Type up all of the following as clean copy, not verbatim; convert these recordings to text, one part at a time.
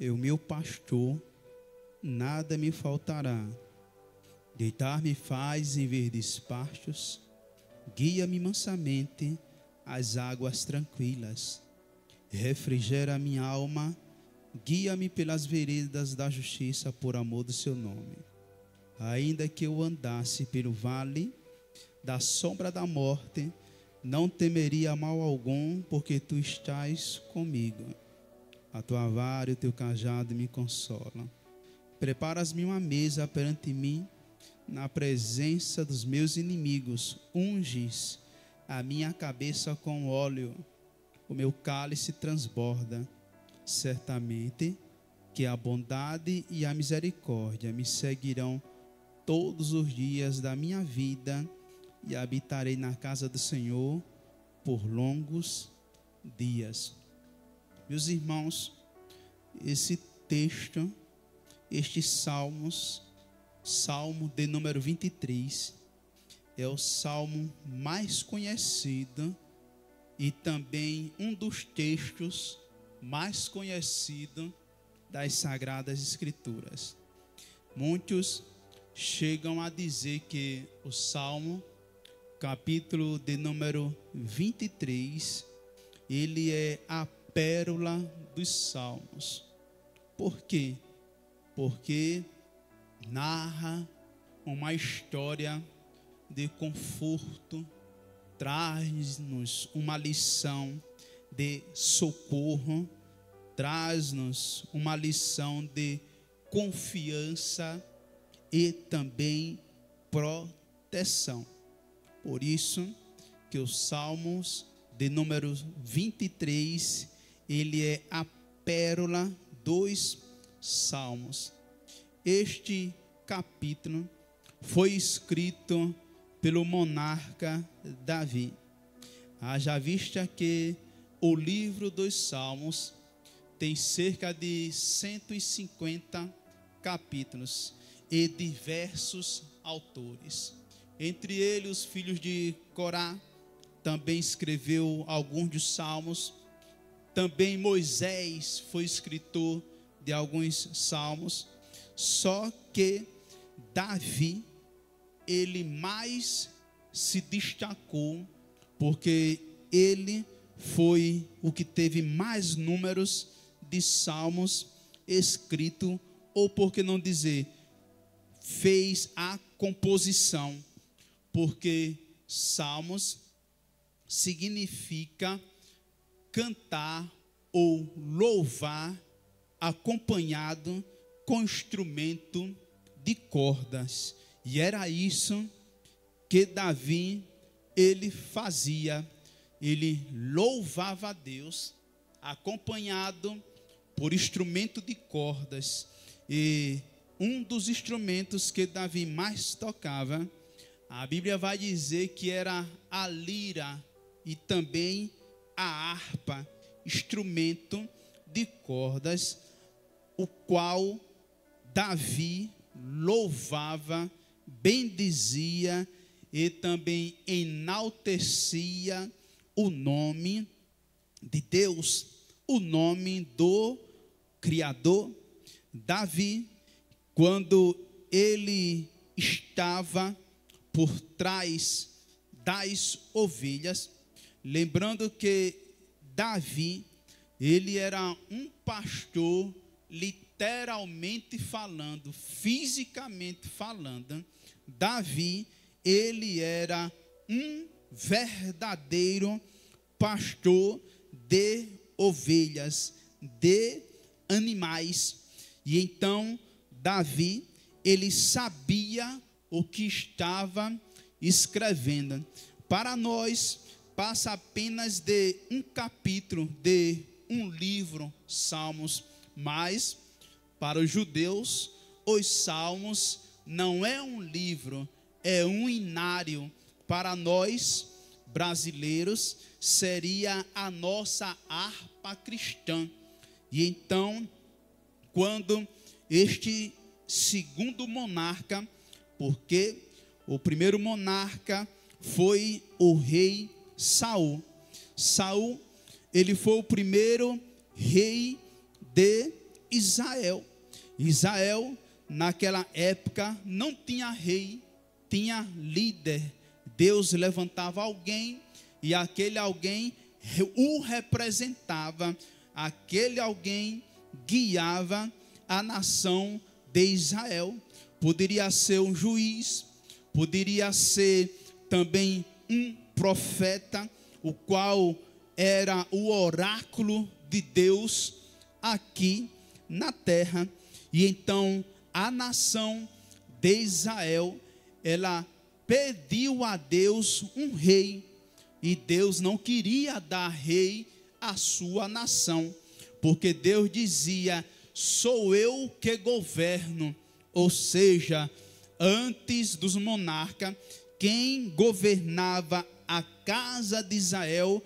é o meu pastor, nada me faltará. Deitar-me faz em verdes pastos, guia-me mansamente às águas tranquilas. Refrigera minha alma, guia-me pelas veredas da justiça por amor do seu nome. Ainda que eu andasse pelo vale da sombra da morte, não temeria mal algum, porque tu estás comigo. A tua vara e o teu cajado me consolam. Preparas-me uma mesa perante mim, na presença dos meus inimigos. Unges a minha cabeça com óleo, o meu cálice transborda. Certamente que a bondade e a misericórdia me seguirão todos os dias da minha vida, e habitarei na casa do Senhor por longos dias. Meus irmãos, esse texto, estes salmos, Salmo de número 23, é o salmo mais conhecido e também um dos textos mais conhecidos das Sagradas Escrituras. Muitos chegam a dizer que o Salmo, capítulo de número 23, ele é a pérola dos Salmos. Por quê? Porque narra uma história de conforto, traz-nos uma lição de socorro, traz-nos uma lição de confiança e também proteção. Por isso que os Salmos de número 23, ele é a pérola dos Salmos. Este capítulo foi escrito pelo monarca Davi. Haja vista que o livro dos Salmos tem cerca de 150 capítulos e diversos autores. Entre eles, os filhos de Corá também escreveu alguns dos salmos. Também Moisés foi escritor de alguns salmos. Só que Davi, ele mais se destacou, porque ele foi o que teve mais números de salmos escritos, ou por que não dizer, fez a composição, porque salmos significa cantar ou louvar acompanhado com instrumento de cordas. E era isso que Davi, ele fazia. Ele louvava a Deus acompanhado por instrumento de cordas. E um dos instrumentos que Davi mais tocava, a Bíblia vai dizer que era a lira e também a harpa, instrumento de cordas, o qual Davi louvava, bendizia e também enaltecia o nome de Deus, o nome do Criador. Davi, quando ele estava por trás das ovelhas, lembrando que Davi, ele era um pastor, literalmente falando, fisicamente falando. Davi, ele era um verdadeiro pastor de ovelhas, de animais. E então Davi, ele sabia o que estava escrevendo. Para nós, passa apenas de um capítulo de um livro, Salmos, mas para os judeus, os Salmos não é um livro, é um inário. Para nós, brasileiros, seria a nossa harpa cristã. E então, quando este segundo monarca, porque o primeiro monarca foi o rei Saul. Saul, ele foi o primeiro rei de Israel. Israel, naquela época, não tinha rei, tinha líder. Deus levantava alguém e aquele alguém o representava, aquele alguém guiava a nação de Israel. Poderia ser um juiz, poderia ser também um profeta, o qual era o oráculo de Deus aqui na terra. E então a nação de Israel, ela pediu a Deus um rei, e Deus não queria dar rei à sua nação, porque Deus dizia: sou eu que governo. Ou seja, antes dos monarcas, quem governava a casa de Israel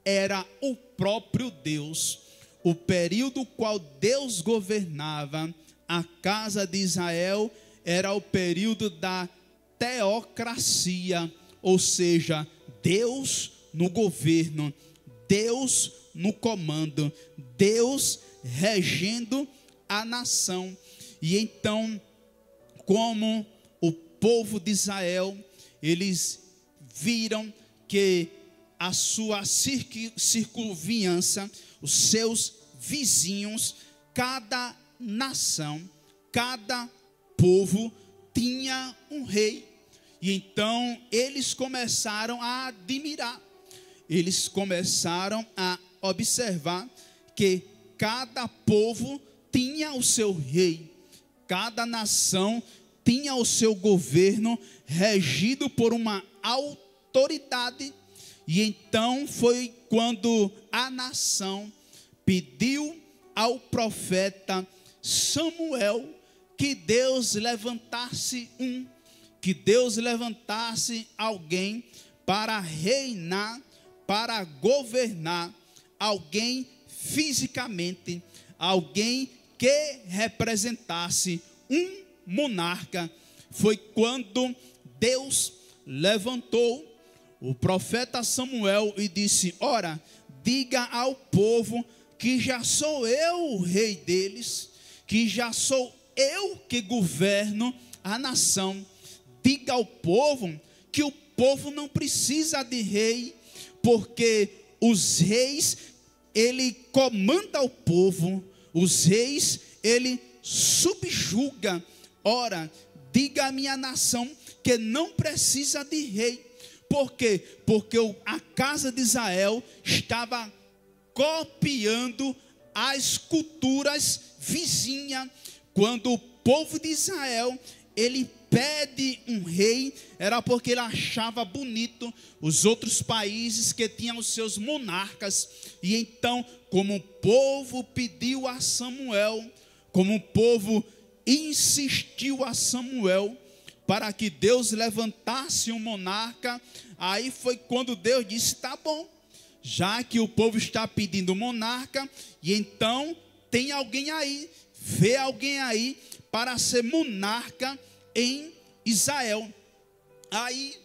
era o próprio Deus. O período qual Deus governava a casa de Israel era o período da teocracia, ou seja, Deus no governo, Deus no comando, Deus regendo a nação. E então, como o povo de Israel, eles viram que a sua circunvizinhança, os seus vizinhos, cada nação, cada povo tinha um rei. E então eles começaram a admirar, eles começaram a observar que cada povo tinha o seu rei, cada nação tinha o seu governo regido por uma autoridade. E então foi quando a nação pediu ao profeta Samuel que Deus levantasse que Deus levantasse alguém para reinar, para governar, alguém fisicamente, alguém que representasse um monarca. Foi quando Deus levantou o profeta Samuel e disse: ora, diga ao povo que já sou eu o rei deles, que já sou eu que governo a nação. Diga ao povo que o povo não precisa de rei, porque os reis, ele comanda o povo, os reis, ele subjuga. Ora, diga à minha nação que não precisa de rei. Por quê? Porque a casa de Israel estava copiando as culturas vizinhas. Quando o povo de Israel, ele pede um rei, era porque ele achava bonito os outros países que tinham os seus monarcas. E então, como o povo pediu a Samuel, como o povo insistiu a Samuel para que Deus levantasse um monarca, aí foi quando Deus disse: tá bom, já que o povo está pedindo monarca, e então tem alguém aí, vê alguém aí para ser monarca em Israel. Aí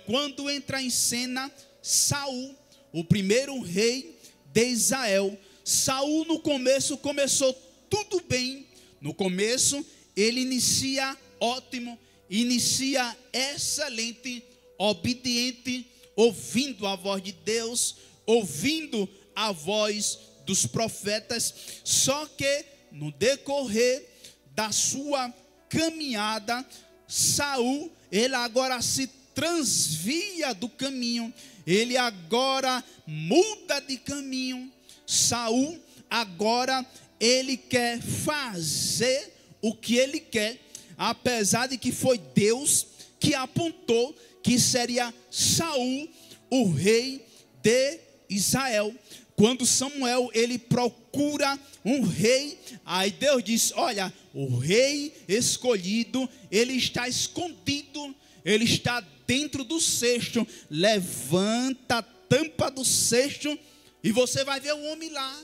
quando entra em cena Saul, o primeiro rei de Israel. Saul no começo começou tudo bem. No começo ele inicia ótimo, inicia excelente, obediente, ouvindo a voz de Deus, ouvindo a voz dos profetas. Só que no decorrer da sua caminhada, Saul, ele agora se transvia do caminho, ele agora muda de caminho. Saul agora ele quer fazer o que ele quer, apesar de que foi Deus que apontou que seria Saul o rei de Israel. Quando Samuel ele procura um rei, aí Deus diz: olha, o rei escolhido, ele está escondido, ele está dentro do cesto. Levanta a tampa do cesto e você vai ver o homem lá.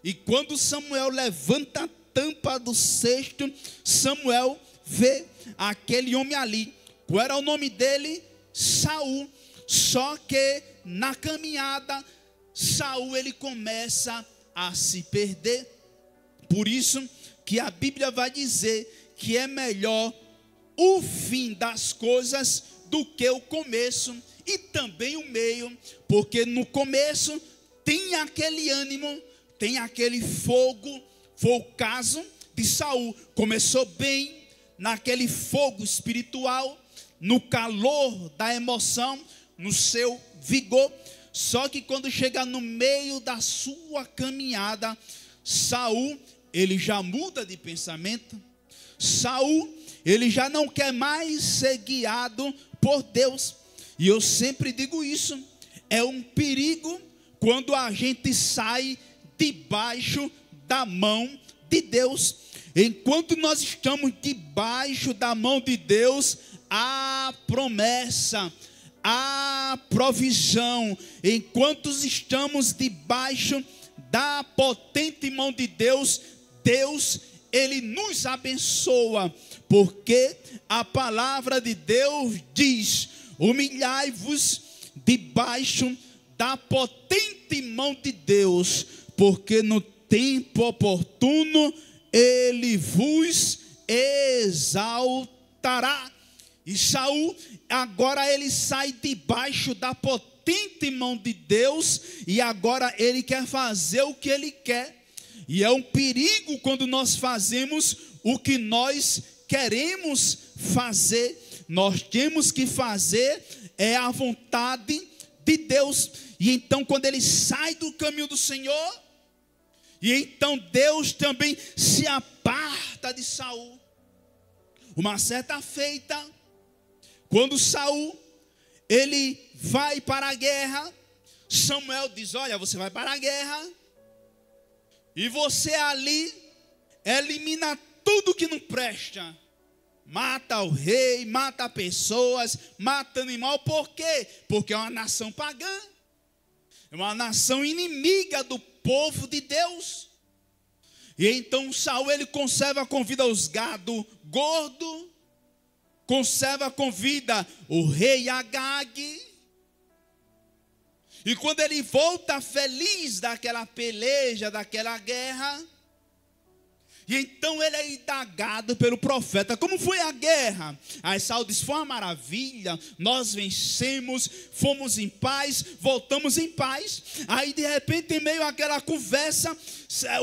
E quando Samuel levanta a tampa do cesto, Samuel vê aquele homem ali. Qual era o nome dele? Saul. Só que na caminhada, Saul ele começa a se perder. Por isso que a Bíblia vai dizer que é melhor o fim das coisas do que o começo e também o meio, porque no começo tem aquele ânimo, tem aquele fogo. Foi o caso de Saul. Começou bem, naquele fogo espiritual, no calor da emoção, no seu vigor. Só que quando chega no meio da sua caminhada, Saul, ele já muda de pensamento. Saul, ele já não quer mais ser guiado por Deus. E eu sempre digo isso, é um perigo quando a gente sai debaixo da mão de Deus. Enquanto nós estamos debaixo da mão de Deus, há promessa, há provisão. Enquanto estamos debaixo da potente mão de Deus, Deus, Ele nos abençoa, porque a palavra de Deus diz: humilhai-vos debaixo da potente mão de Deus, porque no tempo oportuno Ele vos exaltará. E Saul, agora ele sai debaixo da potente mão de Deus, e agora ele quer fazer o que ele quer. E é um perigo quando nós fazemos o que nós queremos fazer. Nós temos que fazer a vontade de Deus. E então quando ele sai do caminho do Senhor, e então Deus também se aparta de Saul. Uma certa feita, quando Saul, ele vai para a guerra, Samuel diz: olha, você vai para a guerra, e você ali elimina tudo que não presta. Mata o rei, mata pessoas, mata animal. Por quê? Porque é uma nação pagã, é uma nação inimiga do povo de Deus. E então Saul, ele conserva com vida os gado gordo, conserva com vida o rei Agag. E quando ele volta feliz daquela peleja, daquela guerra, e então ele é indagado pelo profeta: como foi a guerra? Aí Saul diz: foi uma maravilha, nós vencemos, fomos em paz, voltamos em paz. Aí de repente, em meio àquela conversa,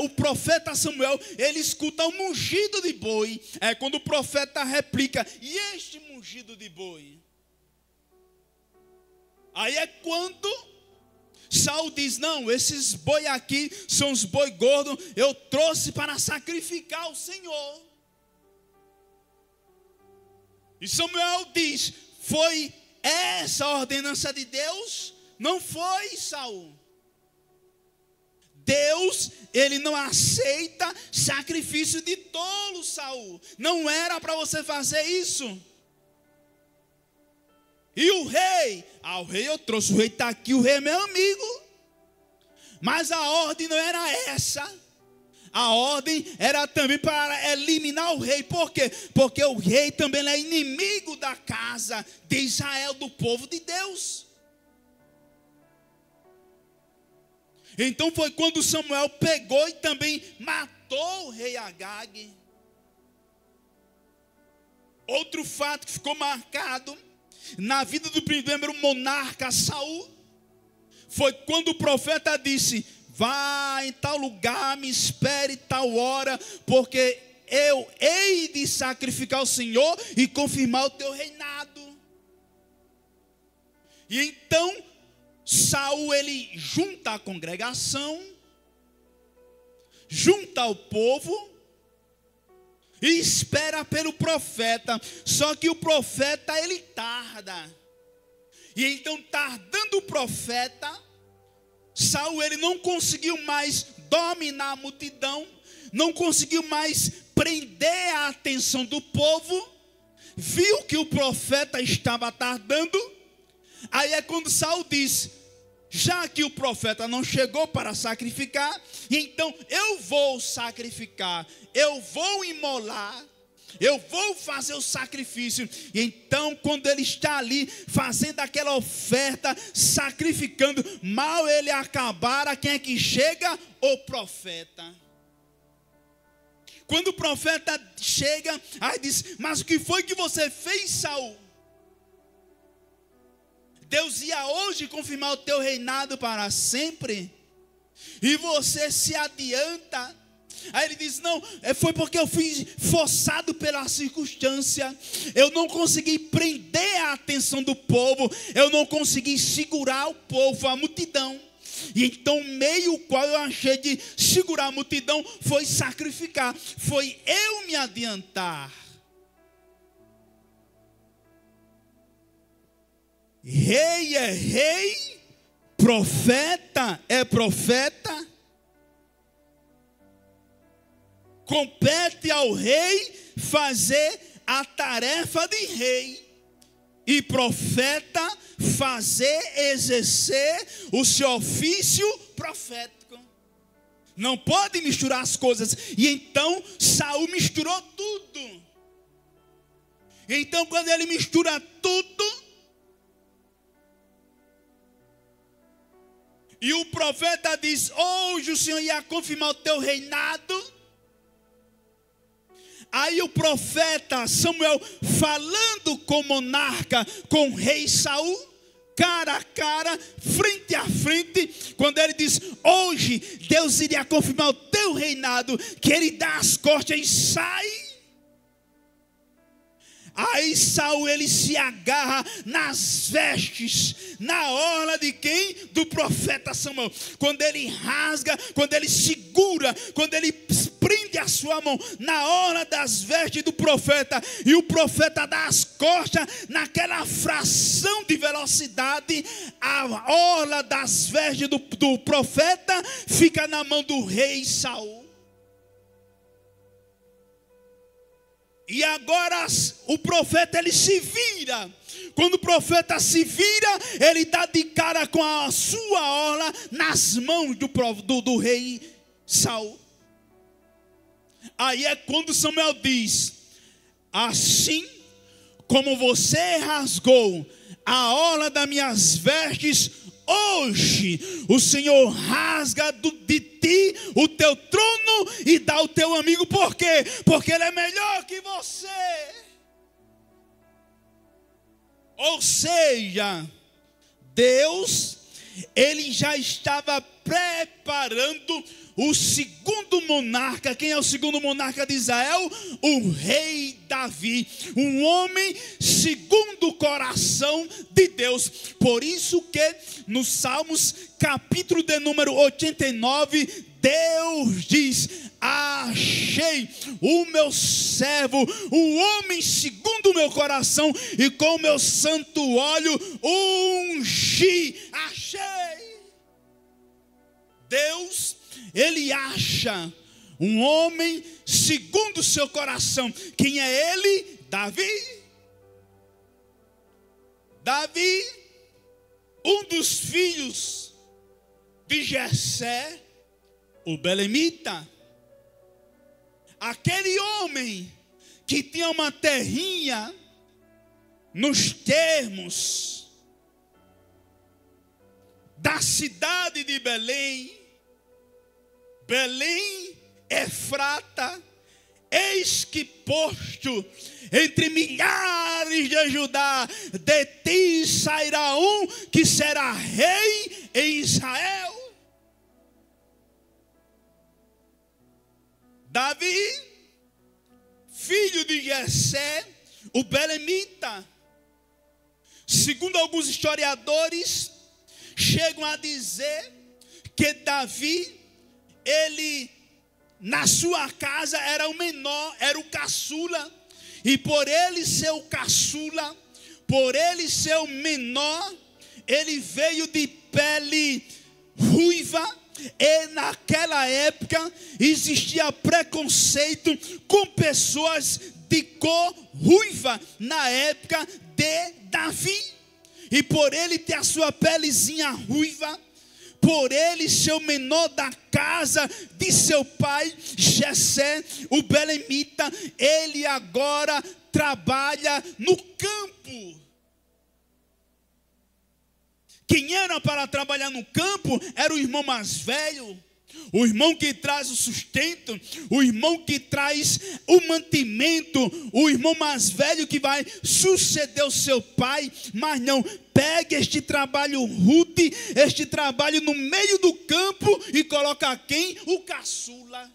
o profeta Samuel, ele escuta um mugido de boi. É quando o profeta replica: e este mugido de boi? Aí é quando Saul diz: não, esses boi aqui são os boi gordos, eu trouxe para sacrificar ao Senhor. E Samuel diz: foi essa a ordenança de Deus? Não foi, Saul. Deus, ele não aceita sacrifício de tolo, Saul. Não era para você fazer isso. E o rei? O rei eu trouxe, o rei está aqui, o rei é meu amigo. Mas a ordem não era essa. A ordem era também para eliminar o rei. Por quê? Porque o rei também é inimigo da casa de Israel, do povo de Deus. Então foi quando Samuel pegou e também matou o rei Agag. Outro fato que ficou marcado na vida do primeiro monarca Saul foi quando o profeta disse: vá em tal lugar, me espere tal hora, porque eu hei de sacrificar ao Senhor e confirmar o teu reinado. E então Saul, ele junta a congregação, junta o povo e espera pelo profeta. Só que o profeta, ele tarda. E então, tardando o profeta, Saul, ele não conseguiu mais dominar a multidão, não conseguiu mais prender a atenção do povo, viu que o profeta estava tardando. Aí é quando Saul diz: já que o profeta não chegou para sacrificar, então eu vou sacrificar, eu vou imolar, eu vou fazer o sacrifício. E então, quando ele está ali fazendo aquela oferta, sacrificando, mal ele acabar, quem é que chega? O profeta. Quando o profeta chega, aí diz: mas o que foi que você fez, Saul? Deus ia hoje confirmar o teu reinado para sempre, e você se adianta. Aí ele diz: não, foi porque eu fui forçado pela circunstância, eu não consegui prender a atenção do povo, eu não consegui segurar o povo, a multidão. E então o meio qual eu achei de segurar a multidão foi sacrificar, foi eu me adiantar. Rei é rei, profeta é profeta. Compete ao rei fazer a tarefa de rei, e profeta exercer o seu ofício profético. Não pode misturar as coisas. E então Saul misturou tudo. Então quando ele mistura tudo, e o profeta diz: hoje o Senhor ia confirmar o teu reinado. Aí o profeta Samuel, falando com o monarca, com o rei Saul, cara a cara, frente a frente, quando ele diz: hoje Deus iria confirmar o teu reinado, que ele dá as costas e sai. Aí Saul, ele se agarra nas vestes, na orla de quem? Do profeta Samuel. Quando ele rasga, quando ele segura, quando ele prende a sua mão na orla das vestes do profeta, e o profeta dá as costas, naquela fração de velocidade, a orla das vestes do profeta fica na mão do rei Saul. E agora o profeta, ele se vira. Quando o profeta se vira, ele dá de cara com a sua orla nas mãos do rei Saul. Aí é quando Samuel diz: assim como você rasgou a orla das minhas vestes, hoje o Senhor rasga de ti o teu trono e dá ao teu amigo. Por quê? Porque ele é melhor que você. Ou seja, Deus, ele já estava preparando o segundo monarca. Quem é o segundo monarca de Israel? O rei Davi, um homem segundo o coração de Deus. Por isso que no Salmos capítulo de número 89, Deus diz: achei o meu servo, o homem segundo o meu coração, e com o meu santo óleo ungi. Achei. Deus, ele acha um homem segundo o seu coração. Quem é ele? Davi. Davi, um dos filhos de Jessé, o belemita. Aquele homem que tinha uma terrinha nos termos da cidade de Belém. Belém, Efrata, eis que posto entre milhares de Judá, de ti sairá um que será rei em Israel. Davi, filho de Jessé, o belemita. Segundo alguns historiadores, chegam a dizer que Davi, ele na sua casa era o menor, era o caçula, e por ele ser o caçula, por ele ser o menor, ele veio de pele ruiva. E naquela época existia preconceito com pessoas de cor ruiva, na época de Davi. E por ele ter a sua pelezinha ruiva, por ele ser o menor da casa de seu pai Jessé, o belemita, ele agora trabalha no campo. Quem era para trabalhar no campo era o irmão mais velho, o irmão que traz o sustento, o irmão que traz o mantimento, o irmão mais velho que vai suceder o seu pai. Mas não, pegue este trabalho rútil, este trabalho no meio do campo e coloca quem? O caçula.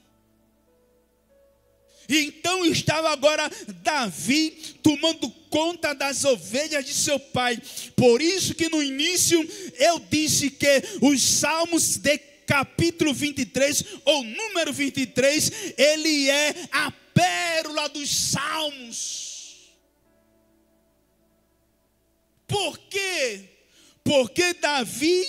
E então estava agora Davi tomando conta das ovelhas de seu pai. Por isso que no início eu disse que os Salmos de capítulo 23, ou número 23, ele é a pérola dos Salmos. Por quê? Porque Davi,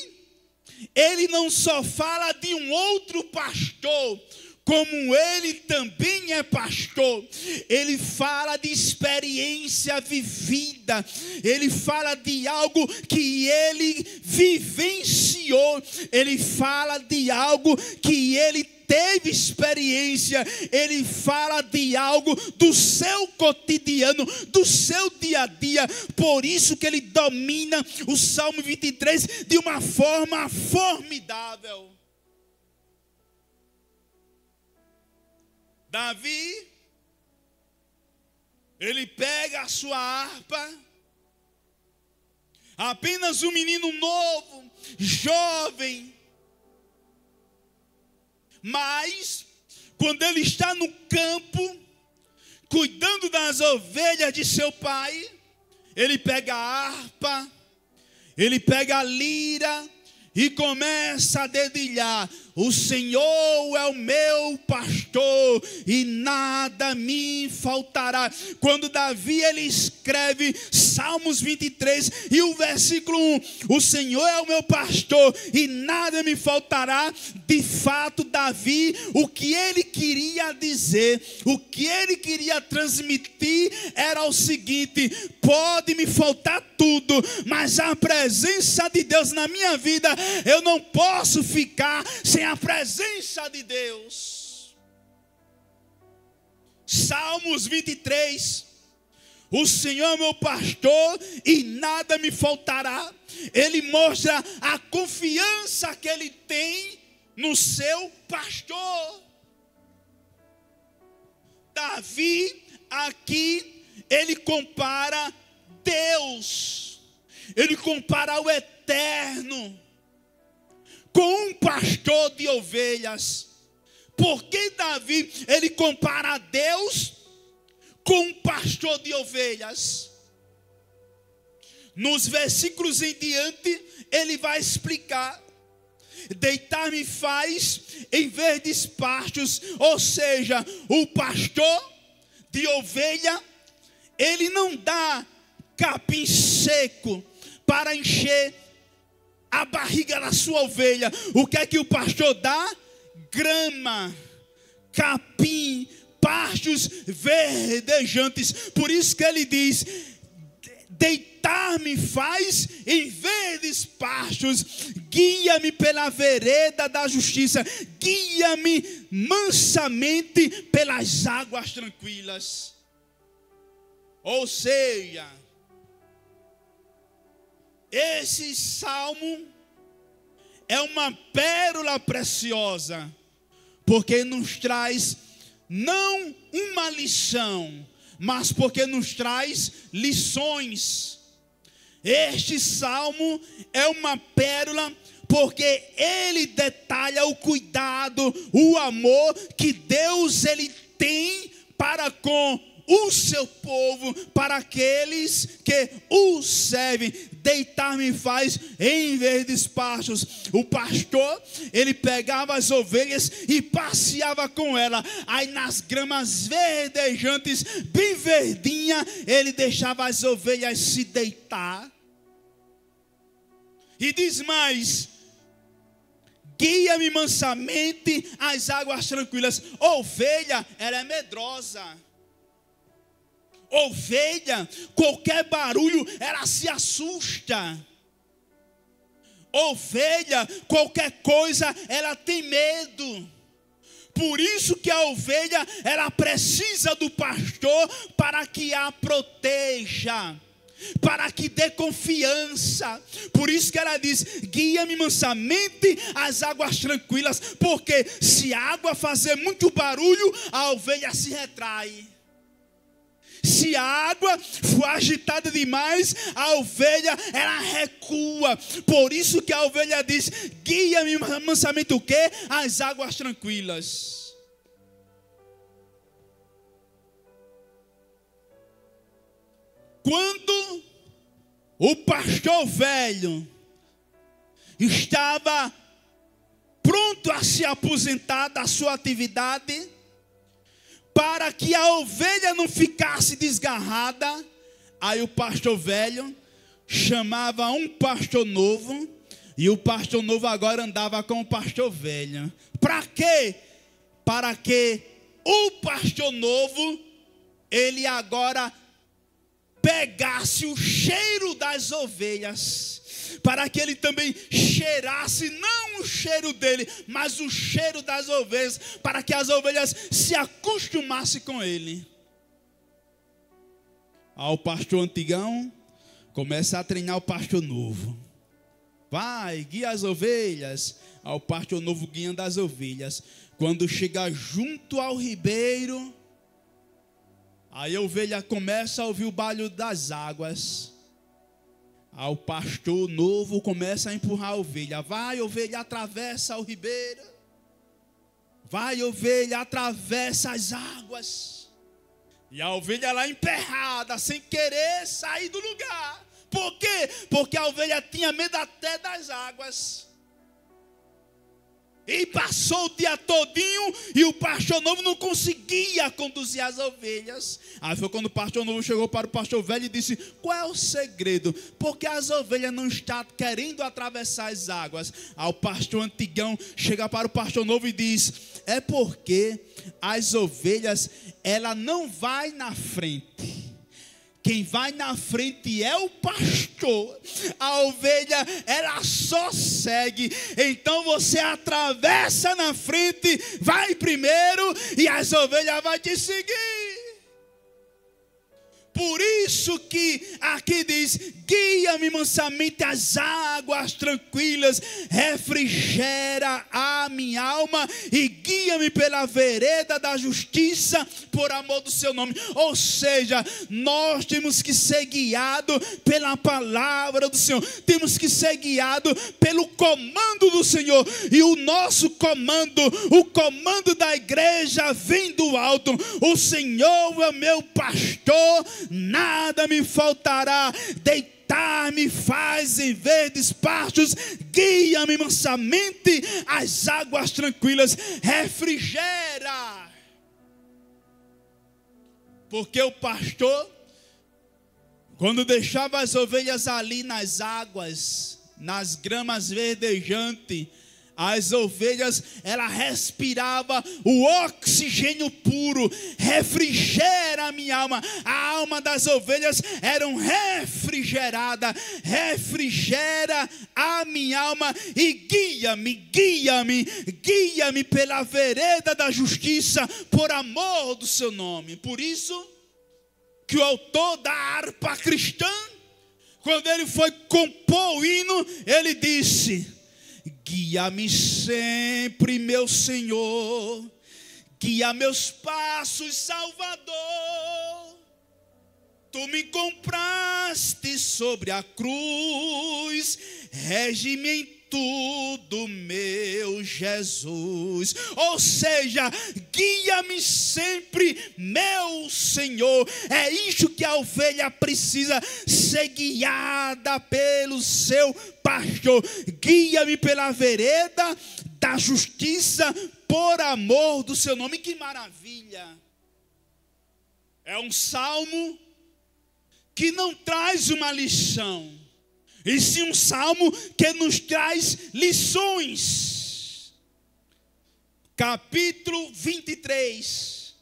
ele não só fala de um outro pastor, como ele também é pastor, ele fala de experiência vivida, ele fala de algo que ele vivenciou, ele fala de algo que ele teve experiência, ele fala de algo do seu cotidiano, do seu dia a dia. Por isso que ele domina o Salmo 23 de uma forma formidável. Davi, ele pega a sua harpa, apenas um menino novo, jovem, mas quando ele está no campo, cuidando das ovelhas de seu pai, ele pega a harpa, ele pega a lira e começa a dedilhar: o Senhor é o meu pastor e nada me faltará. Quando Davi ele escreve Salmos 23 e o versículo 1, o Senhor é o meu pastor e nada me faltará, de fato Davi, o que ele queria dizer, o que ele queria transmitir era o seguinte: pode me faltar tudo, mas a presença de Deus na minha vida, eu não posso ficar sem a presença de Deus. Salmos 23, o Senhor é meu pastor e nada me faltará. Ele mostra a confiança que ele tem no seu pastor. Davi aqui, ele compara Deus, ele compara o eterno com um pastor de ovelhas. Porque Davi, ele compara Deus com um pastor de ovelhas. Nos versículos em diante, ele vai explicar: deitar-me faz em verdes pastos. Ou seja, o pastor de ovelha, ele não dá capim seco para encher a barriga da sua ovelha. O que é que o pastor dá? Grama, capim, pastos verdejantes. Por isso que ele diz: deitar-me faz em verdes pastos, guia-me pela vereda da justiça, guia-me mansamente pelas águas tranquilas. Ou seja, esse salmo é uma pérola preciosa, porque nos traz não uma lição, mas porque nos traz lições. Este salmo é uma pérola porque ele detalha o cuidado, o amor que Deus ele tem para com o seu povo, para aqueles que o servem. Deitar-me faz em verdes pastos. O pastor, ele pegava as ovelhas e passeava com ela. Aí nas gramas verdejantes, bem verdinha, ele deixava as ovelhas se deitar. E diz mais: guia-me mansamente às águas tranquilas. Ovelha, ela é medrosa. Ovelha, qualquer barulho, ela se assusta. Ovelha, qualquer coisa, ela tem medo. Por isso que a ovelha, ela precisa do pastor para que a proteja. para que dê confiança. Por isso que ela diz: guia-me mansamente às águas tranquilas, porque se a água fazer muito barulho, a ovelha se retrai. Se a água for agitada demais, a ovelha, ela recua. Por isso que a ovelha diz: guia-me mansamente o quê? Às águas tranquilas. Quando o pastor velho estava pronto a se aposentar da sua atividade, para que a ovelha não ficasse desgarrada, aí o pastor velho chamava um pastor novo, e o pastor novo agora andava com o pastor velho. Para quê? Para que o pastor novo, ele agora pegasse o cheiro das ovelhas, para que ele também cheirasse, não o cheiro dele, mas o cheiro das ovelhas, para que as ovelhas se acostumassem com ele. Ao pastor antigão começa a treinar o pastor novo. Vai, guia as ovelhas. Ao pastor novo guiando as ovelhas. Quando chega junto ao ribeiro, aí a ovelha começa a ouvir o barulho das águas. Aí o pastor novo começa a empurrar a ovelha. Vai, ovelha, atravessa o ribeiro. Vai, ovelha, atravessa as águas. E a ovelha lá emperrada, sem querer sair do lugar. Por quê? Porque a ovelha tinha medo até das águas. E passou o dia todinho e o pastor novo não conseguia conduzir as ovelhas. Aí foi quando o pastor novo chegou para o pastor velho e disse: qual é o segredo? Porque as ovelhas não estão querendo atravessar as águas. Aí o pastor antigão chega para o pastor novo e diz: é porque as ovelhas, ela não vai na frente. Quem vai na frente é o pastor. A ovelha, ela só segue. Então você atravessa na frente, vai primeiro e as ovelhas vão te seguir. Por isso que aqui diz: guia-me mansamente às águas tranquilas, refrigera a minha alma e guia-me pela vereda da justiça, por amor do seu nome. Ou seja, nós temos que ser guiados pela palavra do Senhor, temos que ser guiados pelo comando do Senhor. E o nosso comando, o comando da igreja vem do alto. O Senhor é meu pastor, nada me faltará. Deitar-me faz em verdes pastos, guia-me mansamente às águas tranquilas, refrigera. Porque o pastor, quando deixava as ovelhas ali nas águas, nas gramas verdejantes, as ovelhas, ela respirava o oxigênio puro. Refrigera a minha alma. A alma das ovelhas era refrigerada. Refrigera a minha alma e guia-me pela vereda da justiça, por amor do seu nome. Por isso que o autor da harpa cristã, quando ele foi compor o hino, ele disse: guia-me sempre, meu Senhor, guia meus passos, Salvador. Tu me compraste sobre a cruz, rege-me em tudo, meu Jesus. Ou seja, guia-me sempre, meu Senhor. É isso que a ovelha precisa, ser guiada pelo seu pastor. Guia-me pela vereda da justiça, por amor do seu nome. Que maravilha! É um salmo que não traz uma lição, e sim um salmo que nos traz lições. Capítulo 23,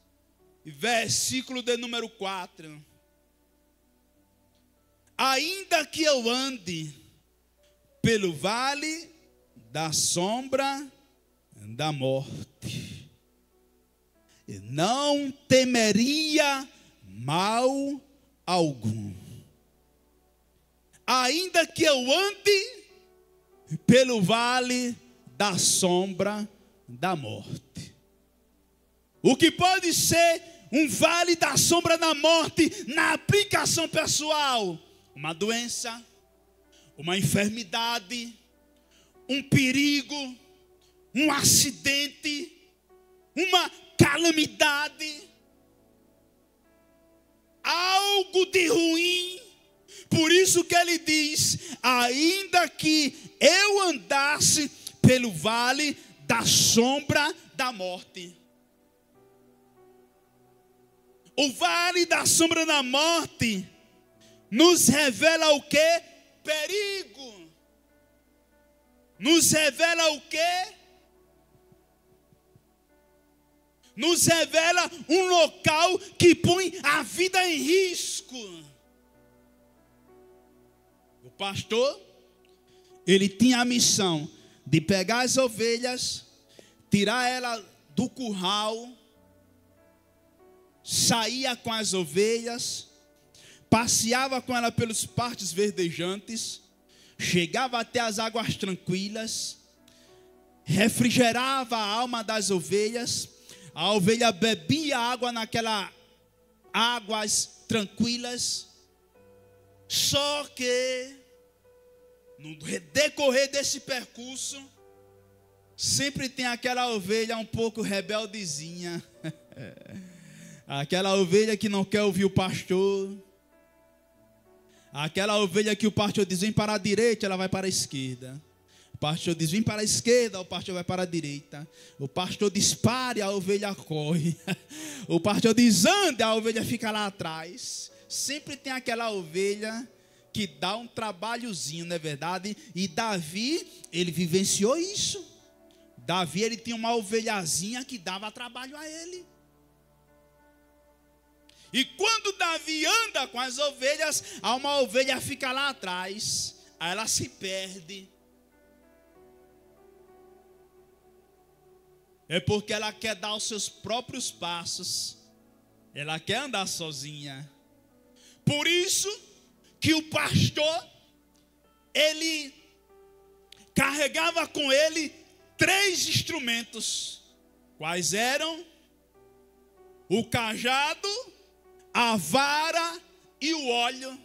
versículo de número 4. Ainda que eu ande pelo vale da sombra da morte, não temeria mal algum, ainda que eu ande pelo vale da sombra da morte. O que pode ser um vale da sombra da morte na aplicação pessoal? Uma doença, uma enfermidade, um perigo, um acidente, uma calamidade, algo de ruim. Por isso que ele diz: ainda que eu andasse pelo vale da sombra da morte. O vale da sombra da morte nos revela o quê? Perigo. Nos revela o quê? Nos revela um local que põe a vida em risco. O pastor, ele tinha a missão de pegar as ovelhas, tirar ela do curral, saía com as ovelhas, passeava com ela pelos pastos verdejantes, chegava até as águas tranquilas, refrigerava a alma das ovelhas. A ovelha bebia água naquelas águas tranquilas. Só que no decorrer desse percurso, sempre tem aquela ovelha um pouco rebeldezinha. Aquela ovelha que não quer ouvir o pastor. Aquela ovelha que o pastor diz: vem para a direita, ela vai para a esquerda. O pastor diz: vem para a esquerda, o pastor vai para a direita. O pastor diz: pare, a ovelha corre. O pastor diz: ande, a ovelha fica lá atrás. Sempre tem aquela ovelha que dá um trabalhozinho, não é verdade? E Davi, ele vivenciou isso. Davi, ele tinha uma ovelhazinha que dava trabalho a ele. E quando Davi anda com as ovelhas, há uma ovelha que fica lá atrás. Aí ela se perde. É porque ela quer dar os seus próprios passos. Ela quer andar sozinha. Por isso que o pastor, ele carregava com ele 3 instrumentos. Quais eram? O cajado, a vara e o óleo.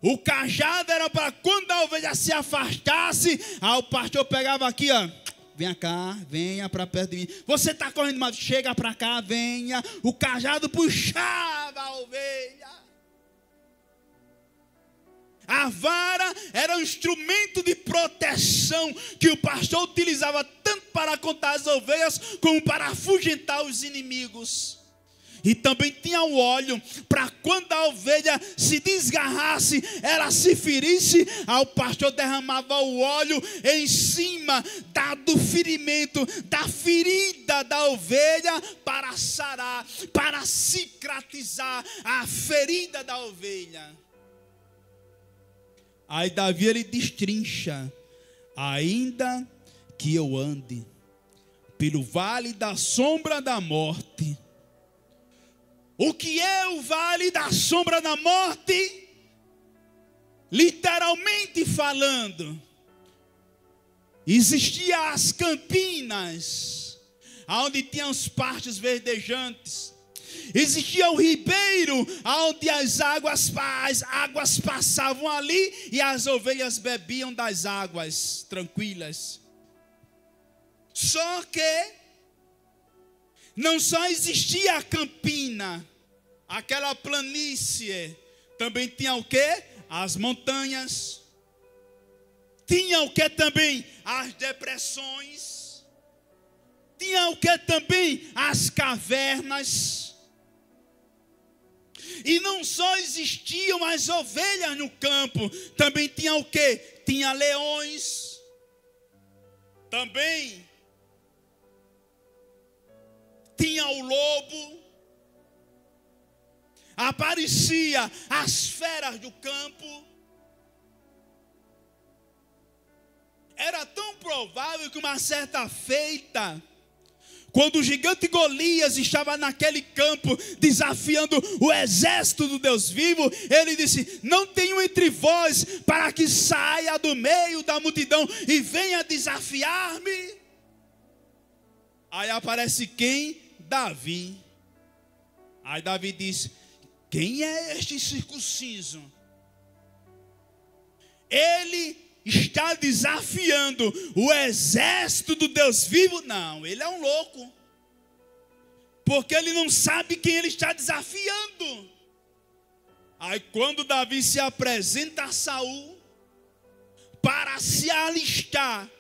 O cajado era para quando a ovelha se afastasse, o pastor pegava aqui, ó. Venha cá, venha para perto de mim. Você está correndo, mas chega para cá, venha. O cajado puxava a ovelha. A vara era um instrumento de proteção que o pastor utilizava tanto para contar as ovelhas como para afugentar os inimigos. E também tinha o óleo para quando a ovelha se desgarrasse, ela se ferisse, o pastor derramava o óleo em cima do ferimento, da ferida da ovelha, para sarar, para cicatrizar a ferida da ovelha. Aí Davi, ele destrincha: ainda que eu ande pelo vale da sombra da morte. O que é o vale da sombra da morte? Literalmente falando, existiam as campinas, onde tinham os pastos verdejantes. Existia o ribeiro, onde as águas passavam ali e as ovelhas bebiam das águas tranquilas. Só que não só existia a campina, aquela planície, também tinha o quê? As montanhas. Tinha o que também? As depressões. Tinha o que também? As cavernas. E não só existiam as ovelhas no campo, também tinha o quê? Tinha leões. Também tinha o lobo. Aparecia as feras do campo. Era tão provável que uma certa feita, quando o gigante Golias estava naquele campo desafiando o exército do Deus vivo, ele disse: não tenho entre vós para que saia do meio da multidão e venha desafiar-me. Aí aparece quem? Davi. Aí Davi disse: quem é este circunciso? Ele está desafiando o exército do Deus vivo? Não, ele é um louco, porque ele não sabe quem ele está desafiando. Aí quando Davi se apresenta a Saul para se alistar,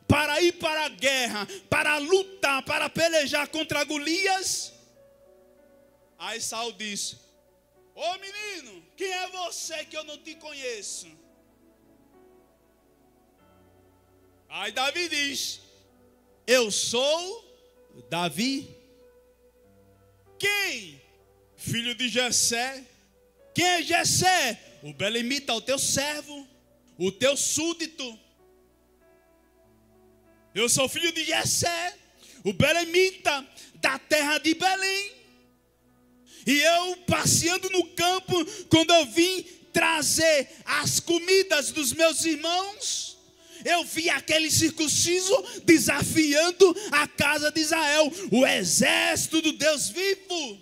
para ir para a guerra, para lutar, para pelejar contra Golias, aí Saul diz: ô menino, quem é você que eu não te conheço? Aí Davi diz: eu sou Davi. Quem? Filho de Jessé. Quem é Jessé? O belemita, o teu servo, o teu súdito. Eu sou filho de Jessé, o belemita, da terra de Belém. E eu, passeando no campo, quando eu vim trazer as comidas dos meus irmãos, eu vi aquele circunciso desafiando a casa de Israel, o exército do Deus vivo.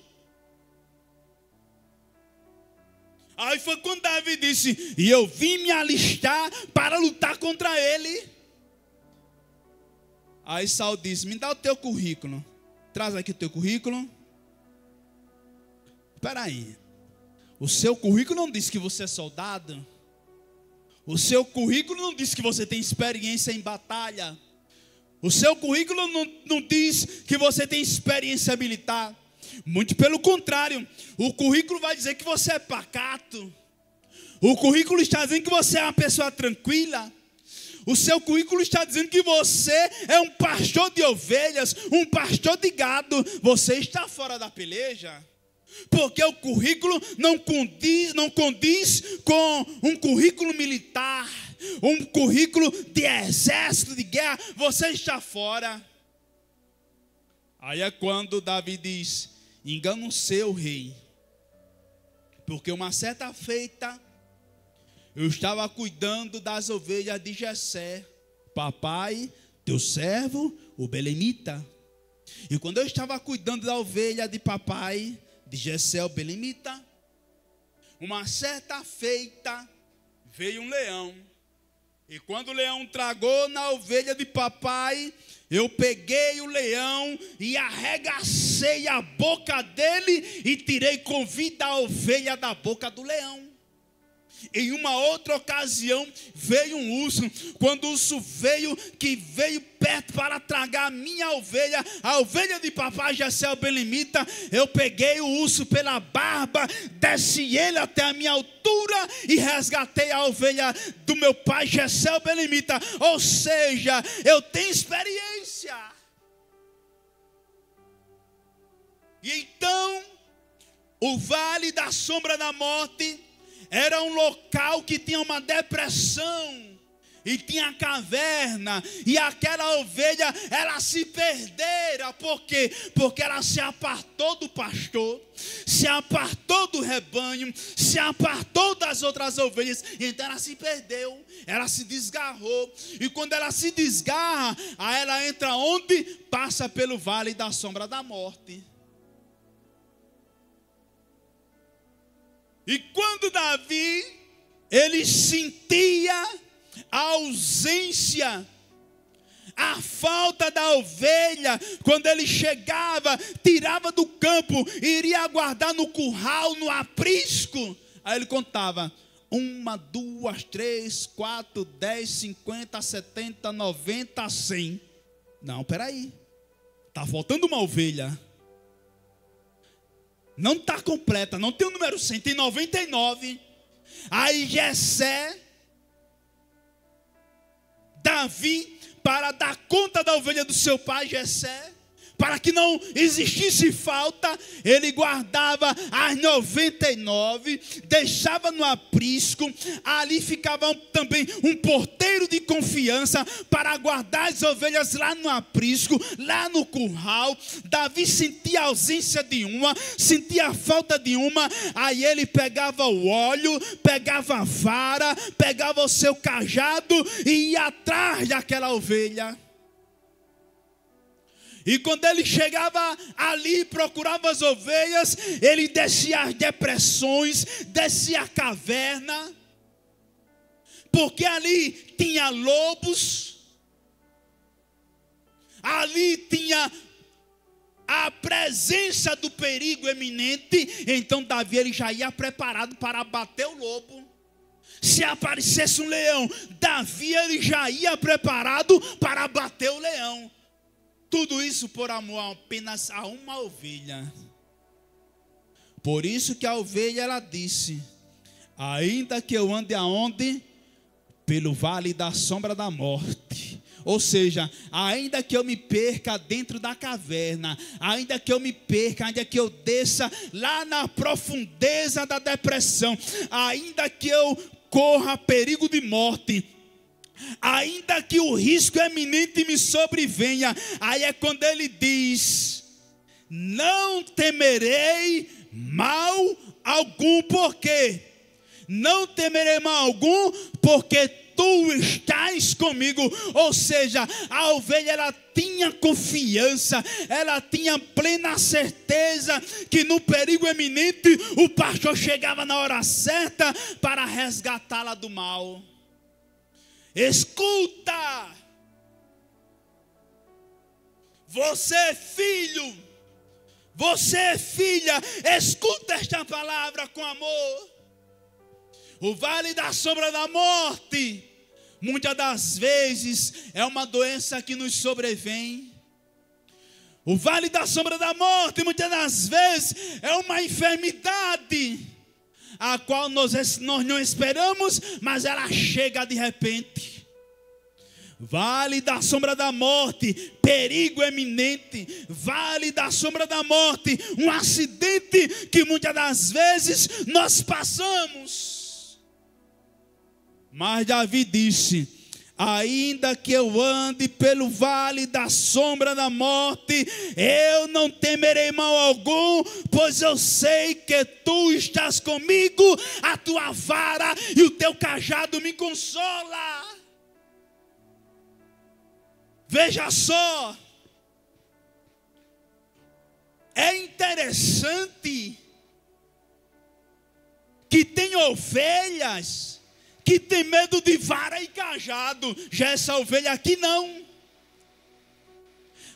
Aí foi quando Davi disse: e eu vim me alistar para lutar contra ele. Aí Saul disse: me dá o teu currículo. Traz aqui o teu currículo. Espera aí. O seu currículo não diz que você é soldado? O seu currículo não diz que você tem experiência em batalha? O seu currículo não diz que você tem experiência militar? Muito pelo contrário, o currículo vai dizer que você é pacato. O currículo está dizendo que você é uma pessoa tranquila. O seu currículo está dizendo que você é um pastor de ovelhas, um pastor de gado. Você está fora da peleja. Porque o currículo não condiz com um currículo militar, um currículo de exército, de guerra. Você está fora. Aí é quando Davi diz: engano seu, rei, porque uma certa feita eu estava cuidando das ovelhas de Jessé, papai, teu servo, o belemita. E quando eu estava cuidando da ovelha de papai, de Jessé, o belemita, uma certa feita veio um leão. E quando o leão tragou na ovelha de papai, eu peguei o leão e arregacei a boca dele e tirei com vida a ovelha da boca do leão. Em uma outra ocasião veio um urso. Quando o urso veio perto para tragar a minha ovelha, a ovelha de papai Jessé o belemita, eu peguei o urso pela barba, desci ele até a minha altura e resgatei a ovelha do meu pai Jessé o belemita. Ou seja, eu tenho experiência. E então, o vale da sombra da morte era um local que tinha uma depressão e tinha caverna, e aquela ovelha, ela se perdera. Por quê? Porque ela se apartou do pastor, se apartou do rebanho, se apartou das outras ovelhas. Então ela se perdeu, ela se desgarrou. E quando ela se desgarra, aí ela entra onde? Passa pelo vale da sombra da morte. E quando Davi, ele sentia a ausência, a falta da ovelha, quando ele chegava, tirava do campo, iria aguardar no curral, no aprisco. Aí ele contava: 1, 2, 3, 4, 10, 50, 70, 90, 100. Não, peraí, está faltando uma ovelha. Não está completa, não tem o número 100, tem 99. Aí Jessé, Davi, para dar conta da ovelha do seu pai Jessé, para que não existisse falta, ele guardava as 99, deixava no aprisco. Ali ficava também um porteiro de confiança para guardar as ovelhas lá no aprisco, lá no curral. Davi sentia a ausência de uma, sentia a falta de uma, aí ele pegava o óleo, pegava a vara, pegava o seu cajado e ia atrás daquela ovelha. E quando ele chegava ali, procurava as ovelhas, ele descia as depressões, descia a caverna, porque ali tinha lobos, ali tinha a presença do perigo eminente. Então Davi ele já ia preparado para abater o lobo. Se aparecesse um leão, Davi ele já ia preparado para abater o leão. Tudo isso por amor apenas a uma ovelha. Por isso que a ovelha ela disse: ainda que eu ande aonde? Pelo vale da sombra da morte. Ou seja, ainda que eu me perca dentro da caverna, ainda que eu me perca, ainda que eu desça lá na profundeza da depressão, ainda que eu corra perigo de morte, ainda que o risco eminente me sobrevenha, aí é quando ele diz: não temerei mal algum. Por quê? Não temerei mal algum, porque tu estás comigo. Ou seja, a ovelha ela tinha confiança, ela tinha plena certeza que no perigo eminente o pastor chegava na hora certa para resgatá-la do mal. Escuta, você é filho, você é filha, escuta esta palavra com amor. O vale da sombra da morte, muitas das vezes é uma doença que nos sobrevém. O vale da sombra da morte, muitas das vezes é uma enfermidade a qual nós não esperamos, mas ela chega de repente. Vale da sombra da morte, perigo eminente. Vale da sombra da morte, um acidente que muitas das vezes nós passamos. Mas Davi disse: ainda que eu ande pelo vale da sombra da morte, eu não temerei mal algum, pois eu sei que tu estás comigo, a tua vara e o teu cajado me consola. Veja só, é interessante que tem ovelhas que tem medo de vara e cajado. Já essa ovelha aqui não.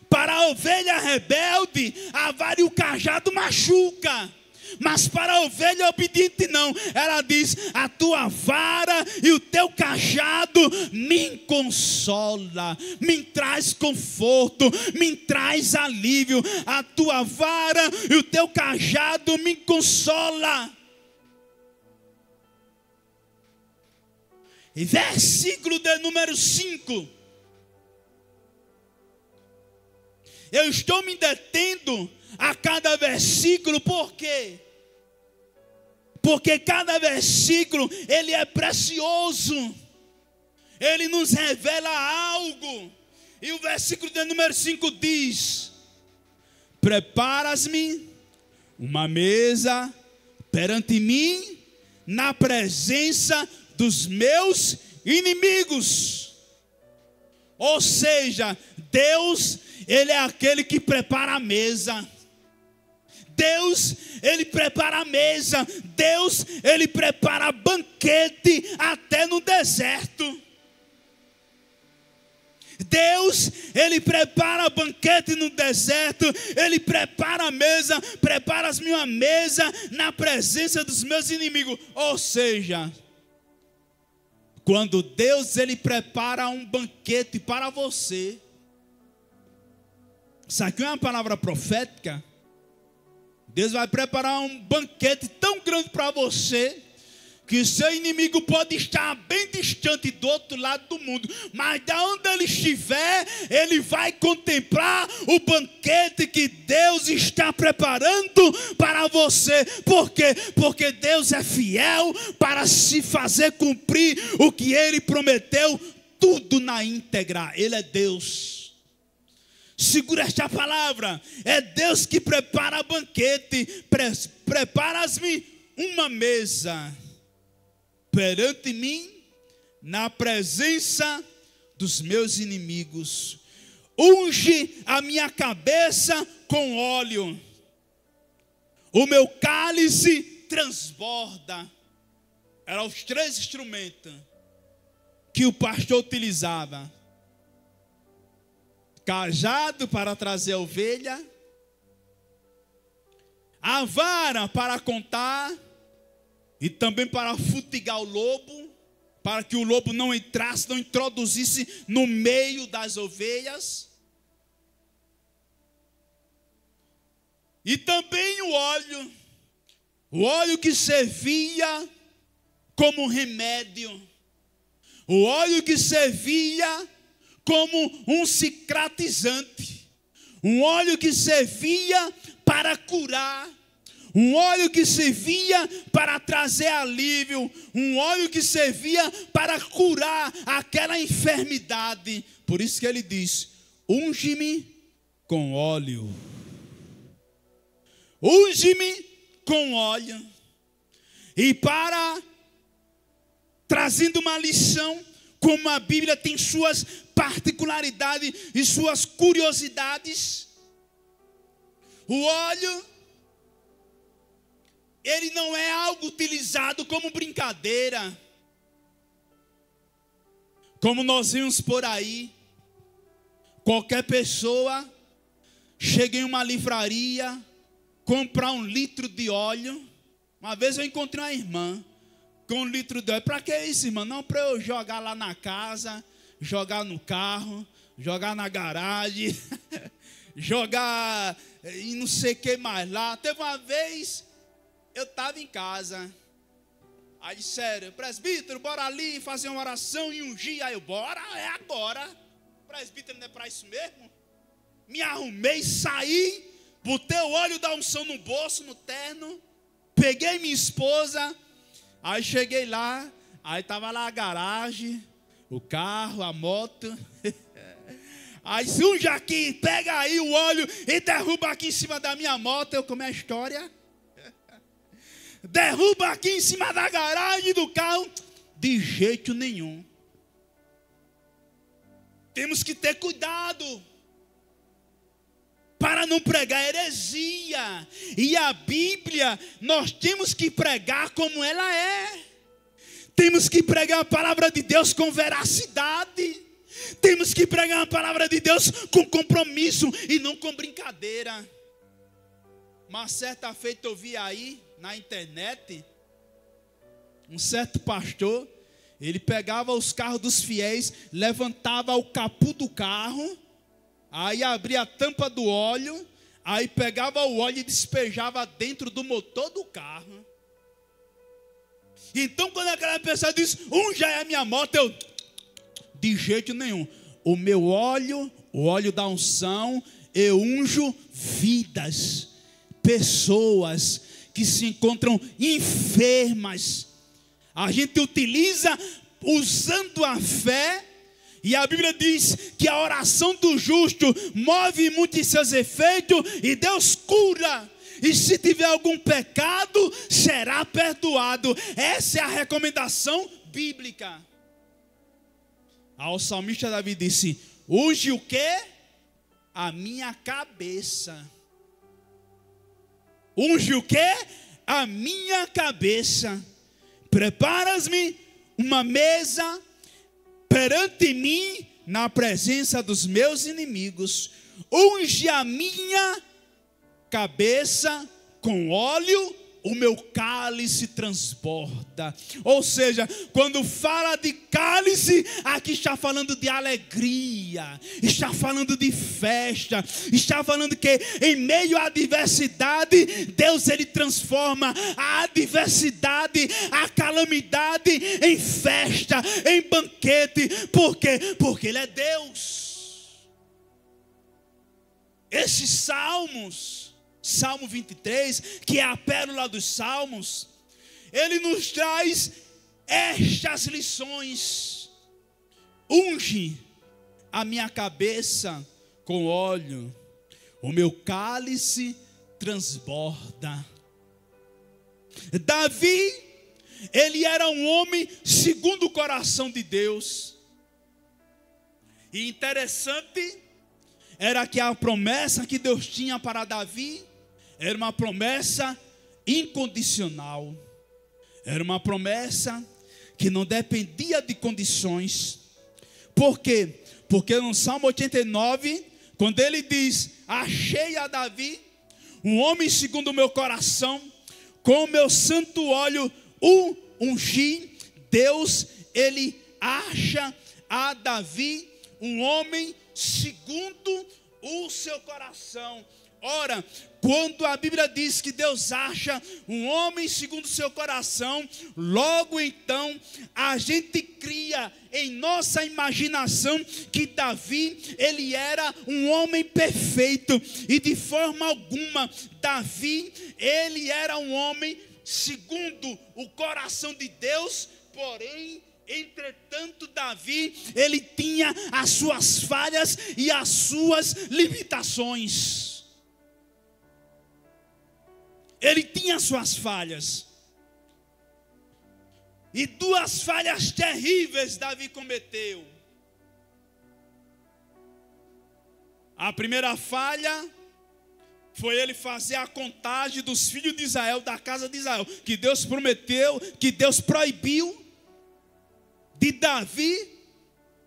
Para a ovelha rebelde, a vara e o cajado machuca. Mas para a ovelha obediente não. Ela diz: a tua vara e o teu cajado me consola, me traz conforto, me traz alívio. A tua vara e o teu cajado me consola. E versículo de número 5. Eu estou me detendo a cada versículo, por quê? Porque cada versículo, ele é precioso. Ele nos revela algo. E o versículo de número 5 diz: preparas-me uma mesa perante mim, na presença dos meus inimigos. Ou seja, Deus, ele é aquele que prepara a mesa. Deus, ele prepara a mesa. Deus, ele prepara banquete até no deserto. Deus, ele prepara banquete no deserto. Ele prepara a mesa, prepara-me uma mesa na presença dos meus inimigos. Ou seja, quando Deus ele prepara um banquete para você, isso aqui é uma palavra profética. Deus vai preparar um banquete tão grande para você, que seu inimigo pode estar bem distante do outro lado do mundo, mas de onde ele estiver, ele vai contemplar o banquete que Deus está preparando para você. Por quê? Porque Deus é fiel para se fazer cumprir o que Ele prometeu, tudo na íntegra. Ele é Deus. Segura esta palavra. É Deus que prepara banquete. Preparas-me uma mesa perante mim, na presença dos meus inimigos. Unge a minha cabeça com óleo. O meu cálice transborda. Eram os 3 instrumentos que o pastor utilizava. Cajado para trazer a ovelha. A vara para contar. E também para fustigar o lobo, para que o lobo não entrasse, não introduzisse no meio das ovelhas. E também o óleo que servia como remédio, o óleo que servia como um cicatrizante, um óleo que servia para curar, um óleo que servia para trazer alívio, um óleo que servia para curar aquela enfermidade. Por isso que ele diz: unge-me com óleo. Unge-me com óleo. E trazendo uma lição, como a Bíblia tem suas particularidades e suas curiosidades, o óleo, ele não é algo utilizado como brincadeira. Como nós vimos por aí, qualquer pessoa chega em uma livraria, comprar 1 litro de óleo. Uma vez eu encontrei uma irmã com 1 litro de óleo. Para que isso, irmã? Não, para eu jogar lá na casa, jogar no carro, jogar na garagem, jogar e não sei o que mais lá. Teve uma vez, eu estava em casa. Aí disseram: presbítero, bora ali fazer uma oração e ungir. Aí eu: bora, é agora. Presbítero, não é para isso mesmo? Me arrumei, saí, botei o óleo da unção no bolso, no terno, peguei minha esposa. Aí cheguei lá, aí estava lá a garagem, o carro, a moto. Aí se unge aqui, pega aí o óleo e derruba aqui em cima da minha moto. Eu, como é a história? Derruba aqui em cima da garagem do carro. De jeito nenhum. Temos que ter cuidado para não pregar heresia. E a Bíblia, nós temos que pregar como ela é. Temos que pregar a palavra de Deus com veracidade. Temos que pregar a palavra de Deus com compromisso e não com brincadeira. Uma certa feita eu vi aí na internet, um certo pastor, ele pegava os carros dos fiéis, levantava o capô do carro, aí abria a tampa do óleo, aí pegava o óleo e despejava dentro do motor do carro. Então quando aquela pessoa diz: unja é a minha moto, eu: de jeito nenhum. O meu óleo, o óleo da unção, eu unjo vidas, pessoas que se encontram enfermas. A gente utiliza usando a fé. E a Bíblia diz que a oração do justo move muito em seus efeitos e Deus cura. E se tiver algum pecado, será perdoado. Essa é a recomendação bíblica. O salmista Davi disse: unge o quê? A minha cabeça. Unge o quê? A minha cabeça. Preparas-me uma mesa perante mim na presença dos meus inimigos. Unge a minha cabeça com óleo o meu cálice transborda. Ou seja, quando fala de cálice, aqui está falando de alegria, está falando de festa, está falando que em meio à adversidade, Deus ele transforma a adversidade, a calamidade em festa, em banquete. Por quê? Porque Ele é Deus. Esses salmos, Salmo 23, que é a pérola dos salmos, ele nos traz estas lições. Unge a minha cabeça com óleo, o meu cálice transborda. Davi, ele era um homem segundo o coração de Deus. E interessante era que a promessa que Deus tinha para Davi era uma promessa incondicional. Era uma promessa que não dependia de condições. Por quê? Porque no Salmo 89, quando ele diz: achei a Davi, um homem segundo o meu coração, com o meu santo óleo o ungi. Deus, ele acha a Davi um homem segundo o seu coração. Ora, quando a Bíblia diz que Deus acha um homem segundo o seu coração, logo então a gente cria em nossa imaginação que Davi, ele era um homem perfeito. E de forma alguma, Davi, ele era um homem segundo o coração de Deus. Porém, entretanto, Davi, ele tinha as suas falhas e as suas limitações. Ele tinha as suas falhas. E duas falhas terríveis Davi cometeu. A primeira falha foi ele fazer a contagem dos filhos de Israel, da casa de Israel, que Deus prometeu, que Deus proibiu de Davi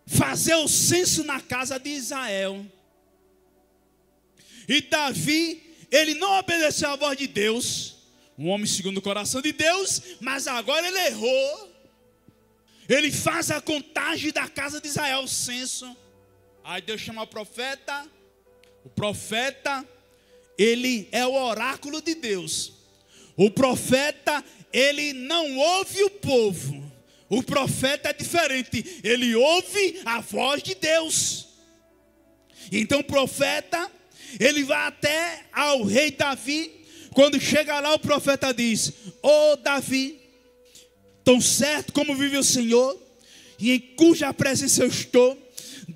fazer o censo na casa de Israel. E Davi, ele não obedeceu à voz de Deus, um homem segundo o coração de Deus, mas agora ele errou. Ele faz a contagem da casa de Israel, o censo. Aí Deus chama o profeta, ele é o oráculo de Deus. O profeta, ele não ouve o povo. O profeta é diferente, ele ouve a voz de Deus. Então o profeta, ele vai até ao rei Davi. Quando chega lá, o profeta diz: ô Davi, tão certo como vive o Senhor, e em cuja presença eu estou,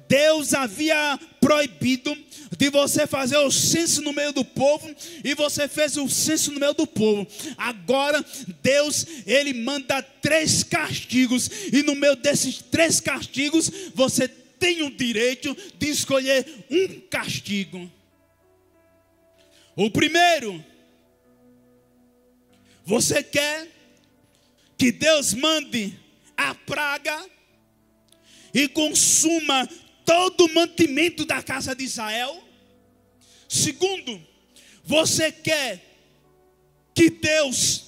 Deus havia proibido de você fazer o censo no meio do povo, e você fez o censo no meio do povo. Agora Deus, ele manda 3 castigos, e no meio desses 3 castigos você tem o direito de escolher um castigo. O primeiro, você quer que Deus mande a praga e consuma todo o mantimento da casa de Israel? Segundo, você quer que Deus,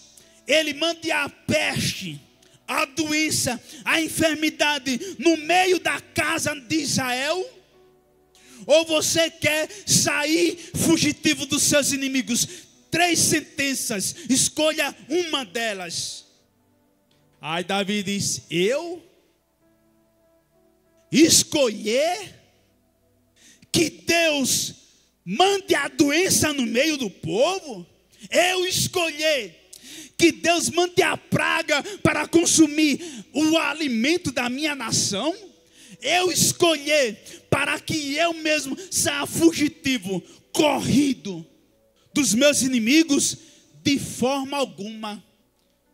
ele mande a peste, a doença, a enfermidade no meio da casa de Israel? Ou você quer sair fugitivo dos seus inimigos? 3 sentenças, escolha uma delas. Aí Davi diz: eu escolher que Deus mande a doença no meio do povo? Eu escolher que Deus mande a praga para consumir o alimento da minha nação? Eu escolher para que eu mesmo saia fugitivo, corrido dos meus inimigos? De forma alguma.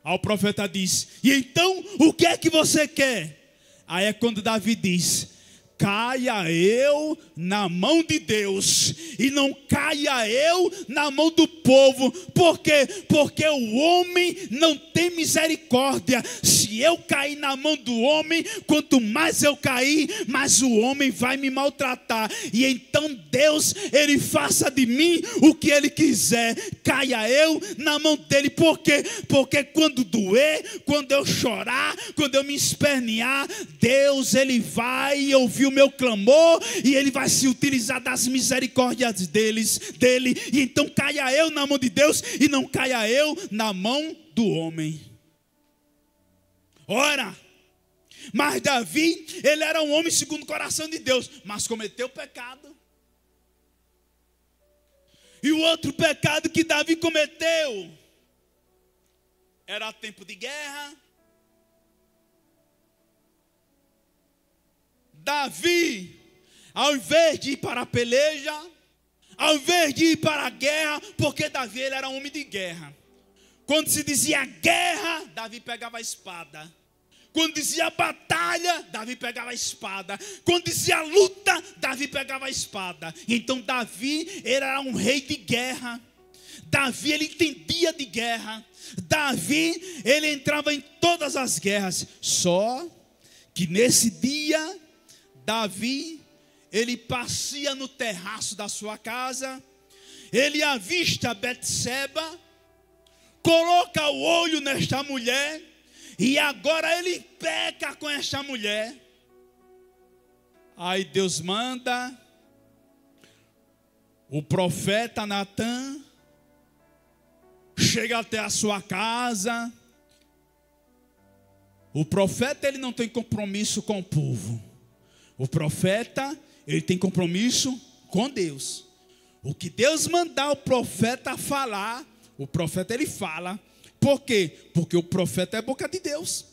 Aí o profeta diz: e então o que é que você quer? Aí é quando Davi diz: caia eu na mão de Deus, e não caia eu na mão do povo. Por quê? Porque o homem não tem misericórdia. Se se eu cair na mão do homem, quanto mais eu cair, mais o homem vai me maltratar. E então Deus, Ele faça de mim o que Ele quiser, caia eu na mão dEle. Por quê? Porque quando doer, quando eu chorar, quando eu me espernear, Deus, Ele vai ouvir o meu clamor e Ele vai se utilizar das misericórdias dele. E então caia eu na mão de Deus e não caia eu na mão do homem. Ora, mas Davi, ele era um homem segundo o coração de Deus, mas cometeu pecado. E o outro pecado que Davi cometeu era tempo de guerra. Davi, ao invés de ir para a peleja, ao invés de ir para a guerra, porque Davi ele era homem de guerra. Quando se dizia guerra, Davi pegava a espada. Quando dizia batalha, Davi pegava a espada. Quando dizia luta, Davi pegava a espada. Então Davi era um rei de guerra. Davi, ele entendia de guerra. Davi, ele entrava em todas as guerras. Só que nesse dia, Davi, ele passeia no terraço da sua casa. Ele avista Betseba, coloca o olho nesta mulher, e agora ele peca com esta mulher. Aí Deus manda o profeta Natã, chega até a sua casa. O profeta, ele não tem compromisso com o povo. O profeta, ele tem compromisso com Deus. O que Deus mandar o profeta falar, o profeta ele fala. Por quê? Porque o profeta é a boca de Deus.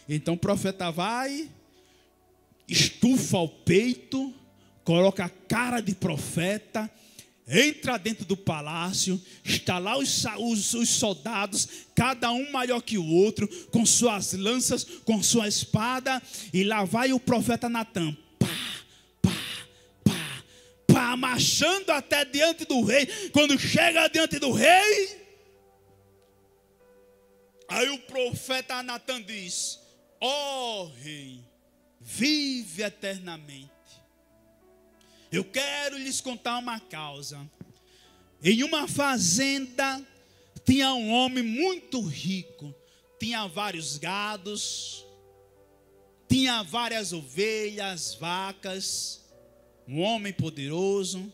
Então o profeta vai, estufa o peito, coloca a cara de profeta, entra dentro do palácio, está lá os soldados, cada um maior que o outro, com suas lanças, com sua espada, e lá vai o profeta Natã, marchando até diante do rei. Quando chega diante do rei, aí o profeta Natã diz: ó rei, vive eternamente. Eu quero lhes contar uma causa. Em uma fazenda tinha um homem muito rico. Tinha vários gados, tinha várias ovelhas, vacas. Um homem poderoso.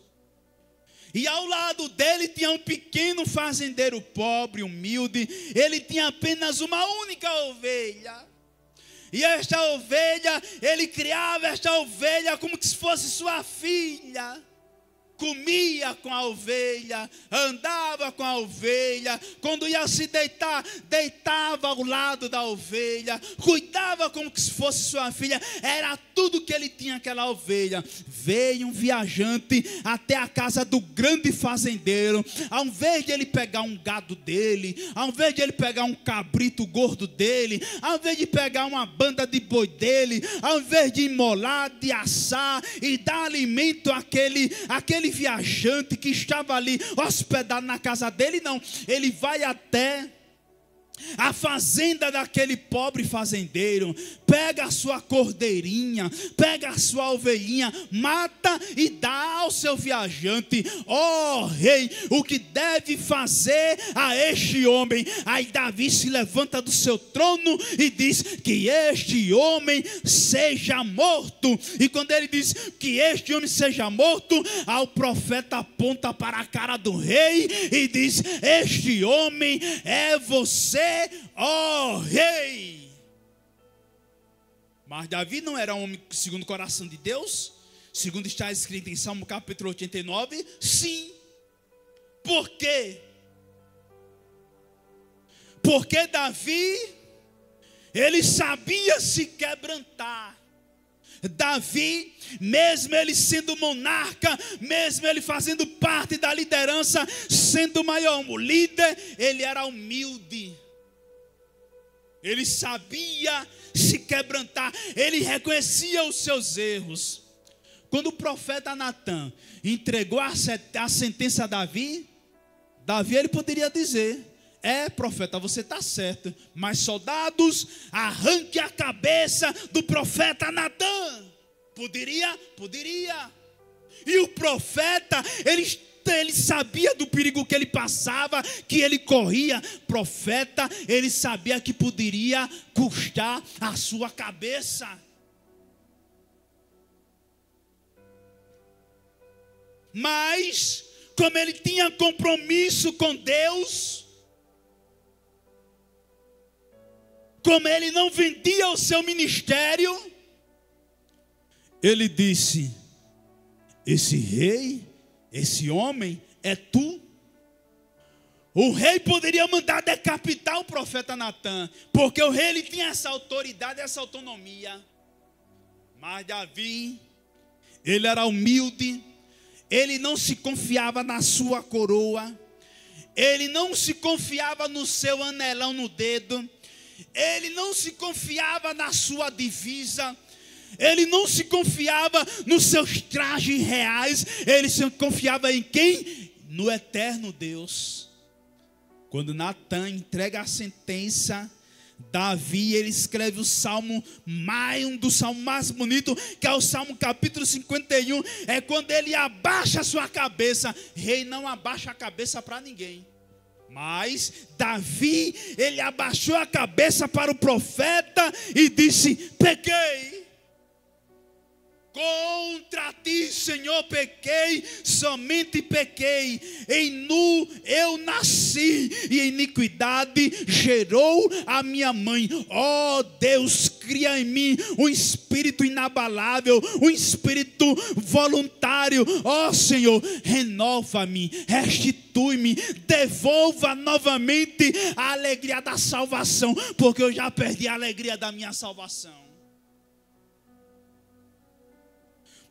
E ao lado dele tinha um pequeno fazendeiro pobre, humilde. Ele tinha apenas uma única ovelha. E esta ovelha, ele criava esta ovelha como se fosse sua filha. Comia com a ovelha, andava com a ovelha. Quando ia se deitar, deitava ao lado da ovelha. Cuidava como se fosse sua filha. Era tudo que ele tinha, aquela ovelha. Veio um viajante até a casa do grande fazendeiro. Ao invés de ele pegar um gado dele, ao invés de ele pegar um cabrito gordo dele, ao invés de pegar uma banda de boi dele, ao invés de imolar, de assar e dar alimento àquele viajante que estava ali hospedado na casa dele, não. Ele vai até a fazenda daquele pobre fazendeiro, pega a sua cordeirinha, pega a sua ovelhinha, mata e dá ao seu viajante. Ó rei, o que deve fazer a este homem? Aí Davi se levanta do seu trono e diz que este homem seja morto. E quando ele diz que este homem seja morto, o profeta aponta para a cara do rei e diz: este homem é você, ó rei. Mas Davi não era um homem segundo o coração de Deus, segundo está escrito em Salmo capítulo 89, sim. Por quê? Porque Davi, ele sabia se quebrantar. Davi, mesmo ele sendo monarca, mesmo ele fazendo parte da liderança, sendo o maior líder, ele era humilde. Ele sabia se quebrantar, ele reconhecia os seus erros. Quando o profeta Natã entregou a sentença a Davi, ele poderia dizer: profeta, você está certo, mas soldados, arranque a cabeça do profeta Natã. Poderia? Poderia. E o profeta, ele sabia do perigo que ele passava, que ele corria. Profeta, ele sabia que poderia custar a sua cabeça. Mas, como ele tinha compromisso com Deus, como ele não vendia o seu ministério, ele disse: esse rei, esse homem é tu. O rei poderia mandar decapitar o profeta Natã, porque o rei ele tinha essa autoridade, essa autonomia. Mas Davi, ele era humilde, ele não se confiava na sua coroa, ele não se confiava no seu anelão no dedo, ele não se confiava na sua divisa, ele não se confiava nos seus trajes reais, ele se confiava em quem? No eterno Deus. Quando Natã entrega a sentença, Davi, ele escreve o salmo, um dos salmos mais bonitos, que é o Salmo capítulo 51, é quando ele abaixa a sua cabeça. Rei não abaixa a cabeça para ninguém, mas Davi, ele abaixou a cabeça para o profeta e disse: pequei. Contra ti, Senhor, pequei, somente pequei. Em nu eu nasci, e em iniquidade gerou a minha mãe. Ó Deus, cria em mim um espírito inabalável, um espírito voluntário. Ó Senhor, renova-me, restitui-me, devolva novamente a alegria da salvação, porque eu já perdi a alegria da minha salvação.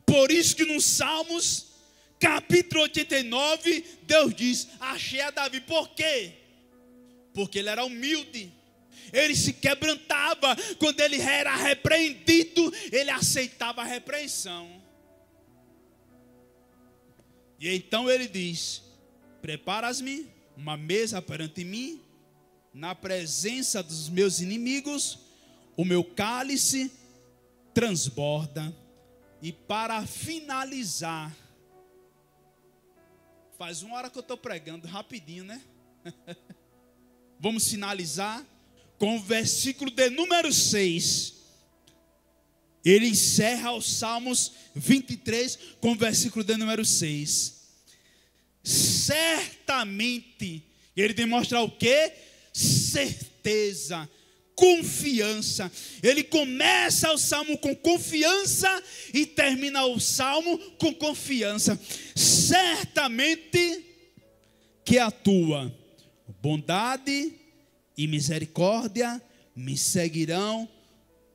Por isso que no Salmos, capítulo 89, Deus diz: achei a Davi. Por quê? Porque ele era humilde, ele se quebrantava. Quando ele era repreendido, ele aceitava a repreensão. E então ele diz: preparas-me uma mesa perante mim, na presença dos meus inimigos, o meu cálice transborda. E para finalizar, faz uma hora que eu estou pregando, rapidinho, né? Vamos finalizar com o versículo de número 6. Ele encerra os Salmos 23 com o versículo de número 6. Certamente, ele demonstra o quê? Certeza, confiança. Ele começa o salmo com confiança e termina o salmo com confiança. Certamente que a tua bondade e misericórdia me seguirão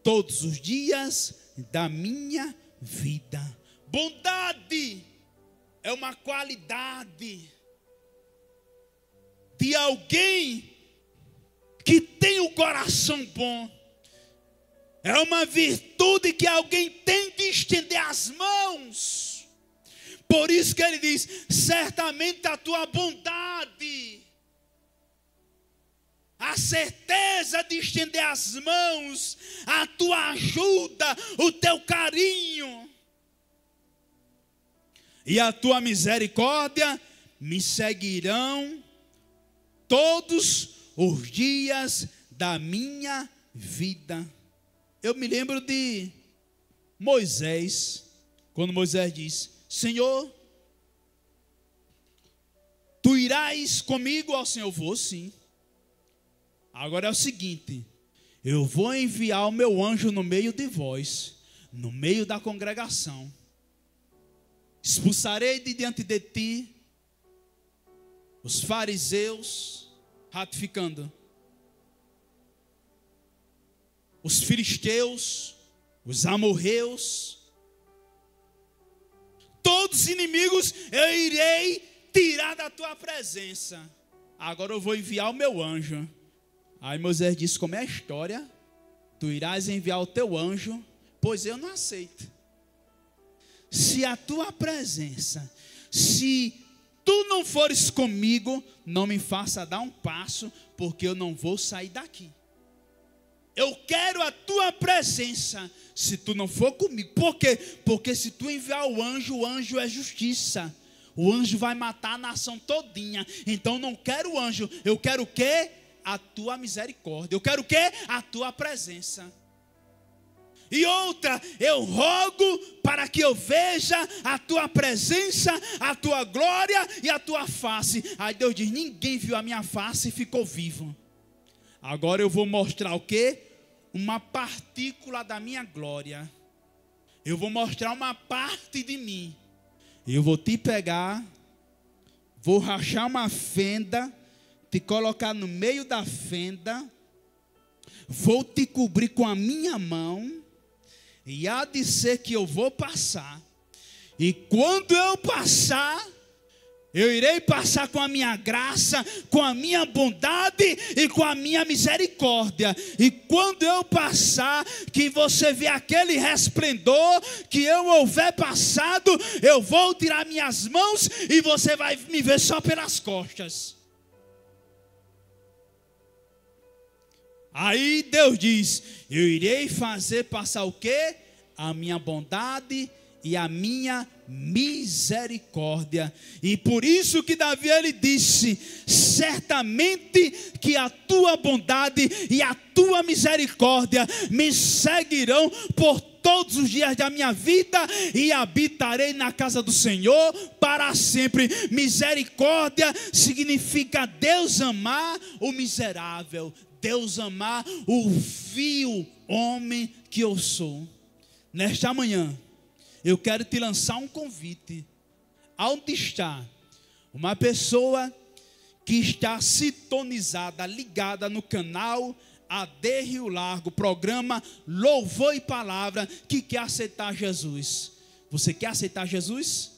todos os dias da minha vida. Bondade é uma qualidade de alguém que tem o coração bom. É uma virtude que alguém tem de estender as mãos. Por isso que ele diz: certamente a tua bondade, a certeza de estender as mãos, a tua ajuda, o teu carinho e a tua misericórdia me seguirão todos os dias da minha vida. Eu me lembro de Moisés, quando Moisés diz: Senhor, tu irás comigo? Ao Senhor, vou sim. Agora é o seguinte: eu vou enviar o meu anjo no meio de vós, no meio da congregação. Expulsarei de diante de ti os fariseus, ratificando, os filisteus, os amorreus, todos os inimigos eu irei tirar da tua presença. Agora eu vou enviar o meu anjo. Aí Moisés disse: como é a história? Tu irás enviar o teu anjo? Pois eu não aceito. Se a tua presença, se tu não fores comigo, não me faça dar um passo, porque eu não vou sair daqui. Eu quero a tua presença, se tu não for comigo. Por quê? Porque se tu enviar o anjo é justiça. O anjo vai matar a nação todinha. Então não quero o anjo, eu quero o quê? A tua misericórdia. Eu quero o quê? A tua presença. E outra, eu rogo para que eu veja a tua presença, a tua glória e a tua face. Aí Deus diz, ninguém viu a minha face e ficou vivo. Agora eu vou mostrar o quê? Uma partícula da minha glória. Eu vou mostrar uma parte de mim. Eu vou te pegar, vou rachar uma fenda, te colocar no meio da fenda, vou te cobrir com a minha mão, e há de ser que eu vou passar. E quando eu passar, eu irei passar com a minha graça, com a minha bondade e com a minha misericórdia. E quando eu passar, que você vê aquele resplendor que eu houver passado, eu vou tirar minhas mãos e você vai me ver só pelas costas. Aí Deus diz, eu irei fazer passar o quê? A minha bondade e a minha misericórdia. E por isso que Davi ele disse, certamente que a tua bondade e a tua misericórdia me seguirão por todos os dias da minha vida, e habitarei na casa do Senhor para sempre. Misericórdia significa Deus amar o miserável, Deus amar o vil homem que eu sou. Nesta manhã, eu quero te lançar um convite. Onde está uma pessoa que está sintonizada, ligada no canal AD Rio Largo, programa Louvor e Palavra, que quer aceitar Jesus? Você quer aceitar Jesus?